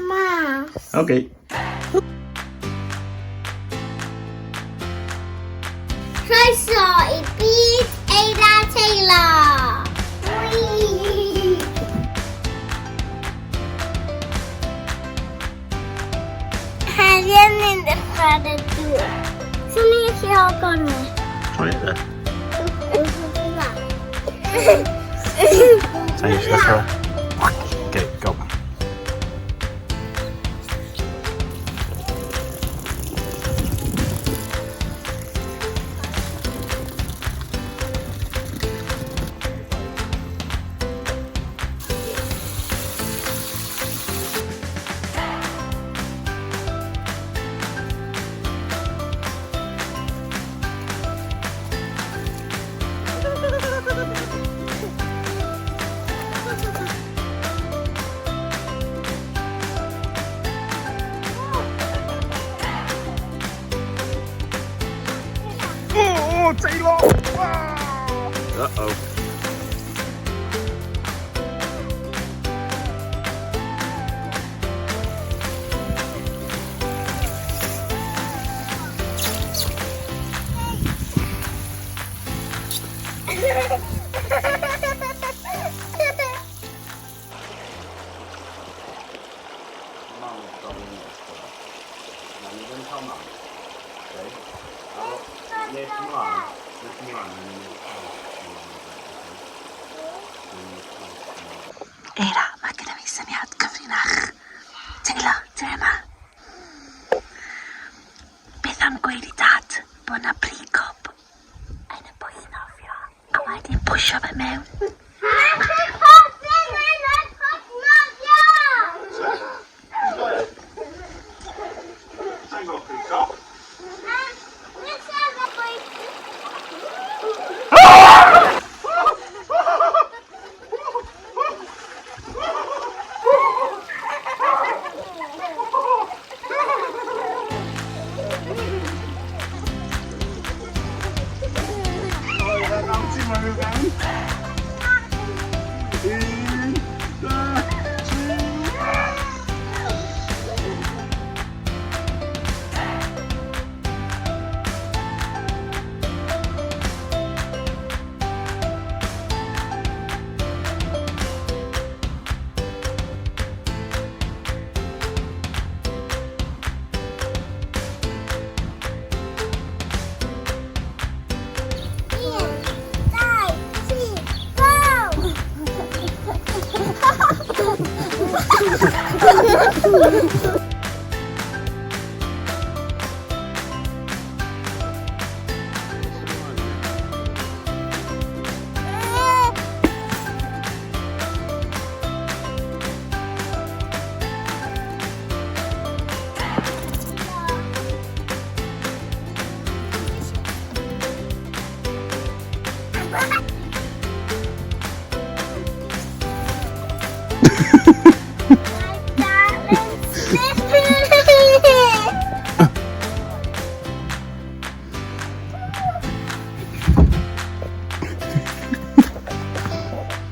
mas. Okej. Croeso I byd Eira Teilo. Whee! Heddiw mynd i'r chwarae dŵr. Swn i'n gallu ogon ni? Troi e. Wrth Sa'n eisiau ddechrau? Okej, go. Oh, Teilo! Uh-oh. Eira, mae gyda fi syniad gyfrinach. Teilo, ti'n yma? Beth am gweud I dad bod yna brigop yn y bwyd nofio a wedyn pwysio fe mewn?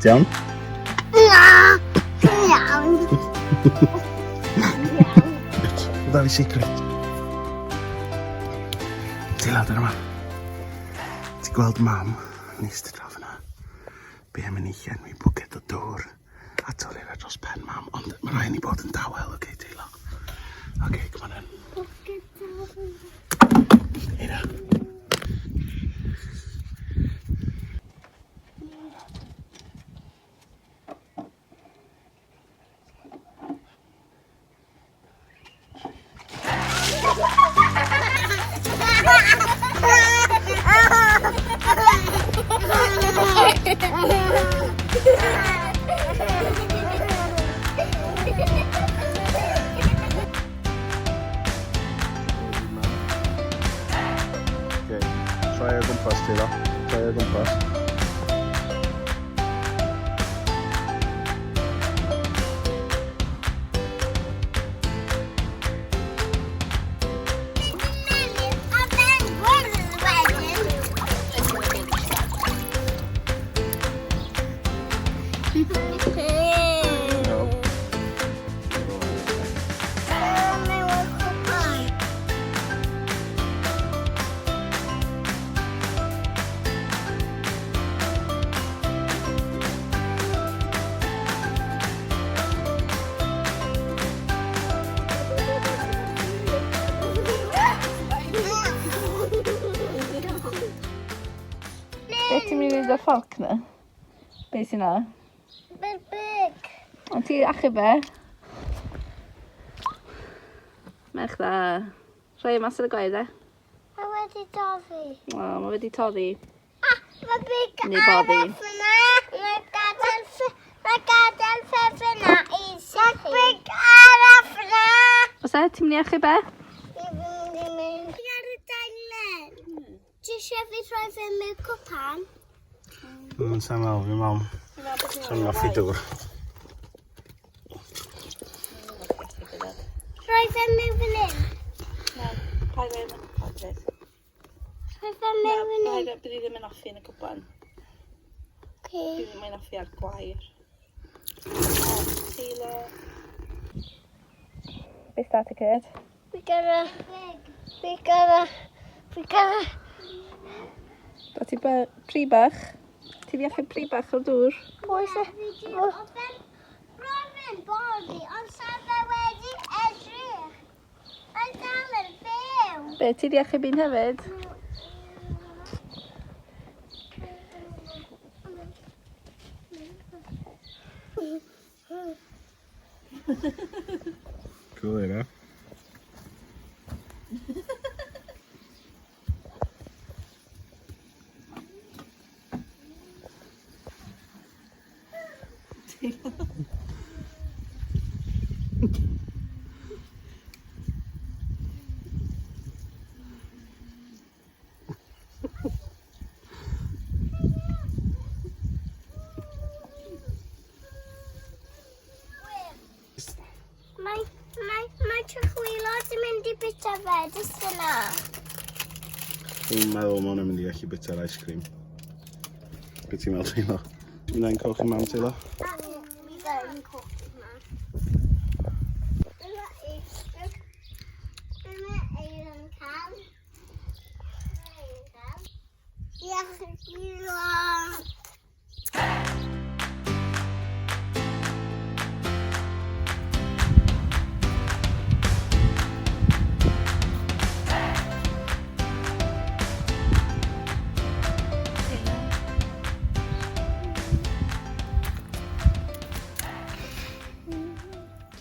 Iawn? Iawn. Da fi secret. Teilo, dyna ma. Ti gweld mam yn eistedd draw fyna? Be am yn ei llenwi bwged o dŵr a torri'r e dros pen mam, ond mae rhaid ni bod yn dawel, oce, Teilo? Oce, come on in. Eira. Troi o gwmpas, Teilo. Troi o gwmpas. gyda ffolc na? Be sy'n na? Big. Ond ti achub e? Merch dda. Rhoi mas ar y goed e? Mae wedi doddi. O, mae wedi toddi. Mae big Neu boddi. arall yna. Mae gadael ffef yna i sychu. Mae big arall yna. Os e, ti'n mynd i achub e? Fi ar y dailen. Ti eisiau fi rhoi fe mewn cwpan? Sa'n meddwl, fi mam. Sa'n maffi dŵr. Rhoi fe mewn fan hyn. Na, paid ei mynd podlyd. Rhoi fe mewn fan hyn. Bydd i ddim yn offi yn y cwpan. Okay. Bydd i ddim yn offi ar gwair. Teilo. Be start y cyd? We gotta. Da ti pri bach? Ti di achub pri bach o'r dŵr? Oes e? Robin boddi, ond sa fe wedi edrych. Mae'n dal yn fyw. Be, ti di achub un hefyd? Cool, Eira. Mae trachwylod yn mynd i bita fe, jyst yna. Dwi'n meddwl mae hwnna'n mynd i allu bita'r ice cream. Be ti'n meddwl, Teilo? Mynd i'n coch i mam, Teilo? Mi gael yn coch yma. Dyma Eira. Dyma Eira yn cael. Diolch yn gwylod.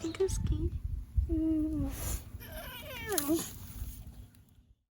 Ti'n cysgu?